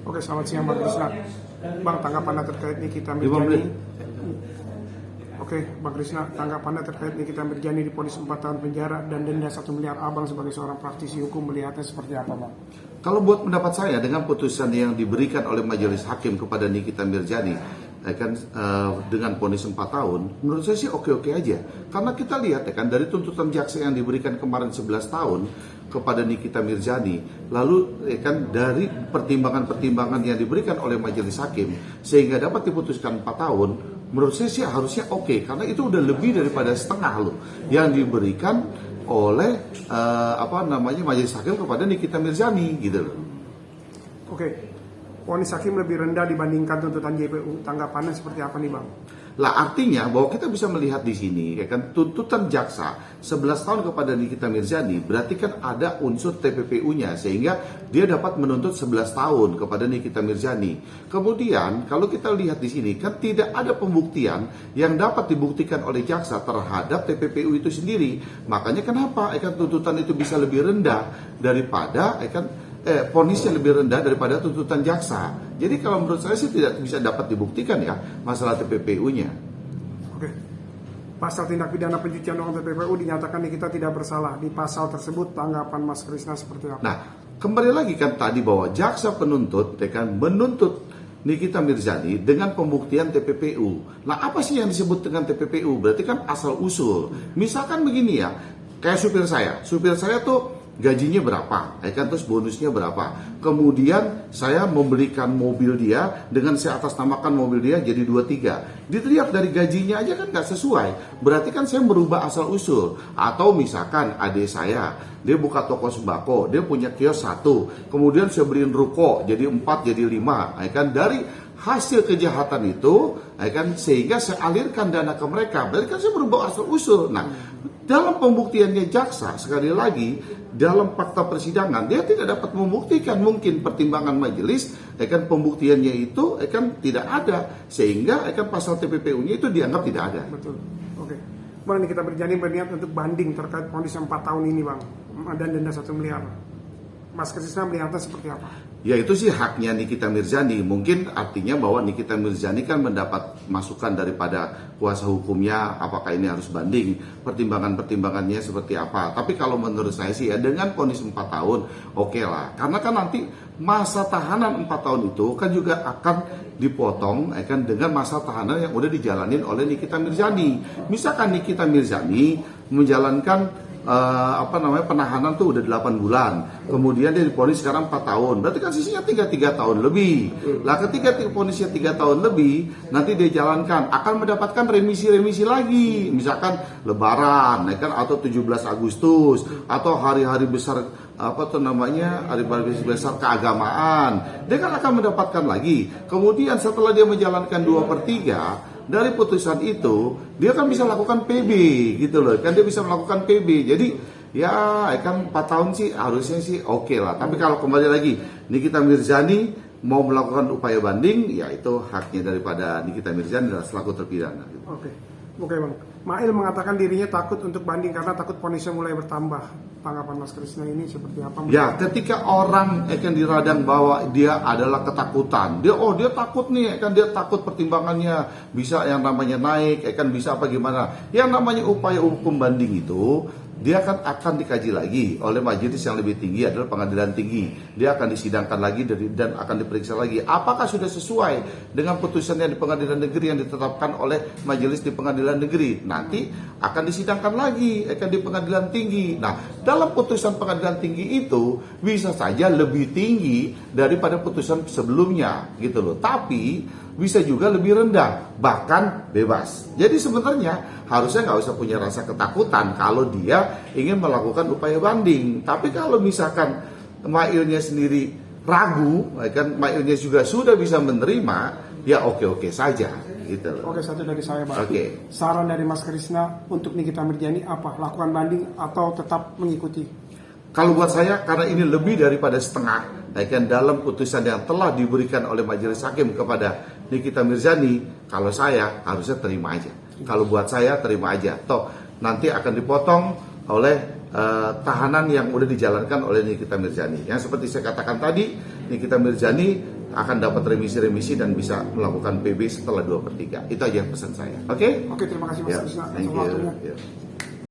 Oke, selamat siang Bang Krisna. Bang, tanggapan terkait Nikita 5 Mirjani. menit. Oke, Bang Krisna, tanggapan terkait Nikita Mirjani divonis 4 tahun penjara dan denda 1 miliar. Abang sebagai seorang praktisi hukum melihatnya seperti apa, Bang? Kalau buat pendapat saya, dengan putusan yang diberikan oleh majelis hakim kepada Nikita Mirjani dengan vonis 4 tahun, menurut saya sih oke-oke aja. Karena kita lihat dari tuntutan jaksa yang diberikan kemarin 11 tahun kepada Nikita Mirjani, lalu dari pertimbangan-pertimbangan yang diberikan oleh majelis hakim sehingga dapat diputuskan 4 tahun, menurut saya sih harusnya oke, karena itu udah lebih daripada setengah loh yang diberikan oleh majelis hakim kepada Nikita Mirjani gitu loh. Oke, vonis hakim lebih rendah dibandingkan tuntutan JPU. Tanggapannya seperti apa nih, Bang? Lah artinya bahwa kita bisa melihat di sini tuntutan jaksa 11 tahun kepada Nikita Mirjani berarti kan ada unsur TPPU-nya sehingga dia dapat menuntut 11 tahun kepada Nikita Mirjani. Kemudian kalau kita lihat di sini kan tidak ada pembuktian yang dapat dibuktikan oleh jaksa terhadap TPPU itu sendiri. Makanya kenapa tuntutan itu bisa lebih rendah daripada vonisnya lebih rendah daripada tuntutan jaksa. Jadi kalau menurut saya sih tidak bisa dapat dibuktikan ya masalah TPPU-nya. Oke. Pasal tindak pidana pencucian uang TPPU dinyatakan Nikita tidak bersalah. Di pasal tersebut tanggapan Mas Krisna seperti apa? Nah, kembali lagi kan tadi bahwa jaksa penuntut menuntut Nikita Mirjani dengan pembuktian TPPU. Nah, apa sih yang disebut dengan TPPU? Berarti kan asal usul. Misalkan begini ya, kayak supir saya tuh gajinya berapa, terus bonusnya berapa. Kemudian saya membelikan mobil dia dengan saya atasnamakan mobil dia jadi 23. Dilihat dari gajinya aja kan nggak sesuai. Berarti kan saya merubah asal usul. Atau misalkan adik saya, dia buka toko sembako, dia punya kios 1, kemudian saya beliin ruko jadi 4 jadi 5, dari hasil kejahatan itu, sehingga saya alirkan dana ke mereka. Berarti kan saya merubah asal usul. Nah, dalam pembuktiannya jaksa, sekali lagi, dalam fakta persidangan, dia tidak dapat membuktikan mungkin pertimbangan majelis, pembuktiannya itu tidak ada. Sehingga pasal TPPU-nya itu dianggap tidak ada. Betul. Oke. Bang, Nikita Mirjani berniat untuk banding terkait vonis 4 tahun ini, Bang. Dan denda 1 miliar. Mas Krisna melihatnya seperti apa? Ya itu sih haknya Nikita Mirjani. Mungkin artinya bahwa Nikita Mirjani kan mendapat masukan daripada kuasa hukumnya apakah ini harus banding, pertimbangannya seperti apa. Tapi kalau menurut saya sih ya dengan vonis 4 tahun oke lah. Karena kan nanti masa tahanan 4 tahun itu kan juga akan dipotong dengan masa tahanan yang udah dijalanin oleh Nikita Mirjani. Misalkan Nikita Mirjani menjalankan penahanan tuh udah 8 bulan, kemudian dia divonis sekarang 4 tahun, berarti kan sisinya 3 tahun lebih. Lah ketika vonisnya 3 tahun lebih, nanti dia jalankan akan mendapatkan remisi lagi, misalkan Lebaran, atau 17 Agustus, atau hari-hari besar hari-hari besar keagamaan, dia kan akan mendapatkan lagi. Kemudian setelah dia menjalankan 2/3 dari putusan itu, dia kan bisa lakukan PB gitu loh, dia bisa melakukan PB. Jadi ya 4 tahun sih harusnya sih oke lah. Tapi kalau kembali lagi Nikita Mirjani mau melakukan upaya banding, ya itu haknya daripada Nikita Mirjani adalah selaku terpidana gitu. Oke Bang. Mail mengatakan dirinya takut untuk banding karena takut vonisnya mulai bertambah. Tanggapan Mas Krisna ini seperti apa? Ya, ketika orang diradang bahwa dia adalah ketakutan, dia takut nih, dia takut pertimbangannya bisa yang namanya naik, bisa apa gimana. Yang namanya upaya hukum banding itu dia akan dikaji lagi oleh majelis yang lebih tinggi, adalah pengadilan tinggi. Dia akan disidangkan lagi dan akan diperiksa lagi apakah sudah sesuai dengan putusan yang di pengadilan negeri yang ditetapkan oleh majelis di pengadilan negeri. Nanti akan disidangkan lagi di pengadilan tinggi. Nah, dalam putusan pengadilan tinggi itu bisa saja lebih tinggi daripada putusan sebelumnya gitu loh. Tapi bisa juga lebih rendah, bahkan bebas. Jadi sebenarnya harusnya nggak usah punya rasa ketakutan kalau dia ingin melakukan upaya banding. Tapi kalau misalkan mailnya sendiri ragu, mailnya juga sudah bisa menerima, ya oke-oke saja gitu loh. Oke, satu dari saya, Bang. Oke. Saran dari Mas Krisna untuk Nikita Mirjani apa? Lakukan banding atau tetap mengikuti? Kalau buat saya, karena ini lebih daripada setengah, dalam putusan yang telah diberikan oleh majelis hakim kepada Nikita Mirjani, kalau saya harusnya terima aja. Kalau buat saya terima aja. Toh nanti akan dipotong oleh tahanan yang udah dijalankan oleh Nikita Mirzani. Yang seperti saya katakan tadi, Nikita Mirzani akan dapat remisi-remisi dan bisa melakukan PB setelah 2/3. Itu aja pesan saya. Oke? Oke, terima kasih Mas Ya, Krisna atas thank you. waktunya. Ya.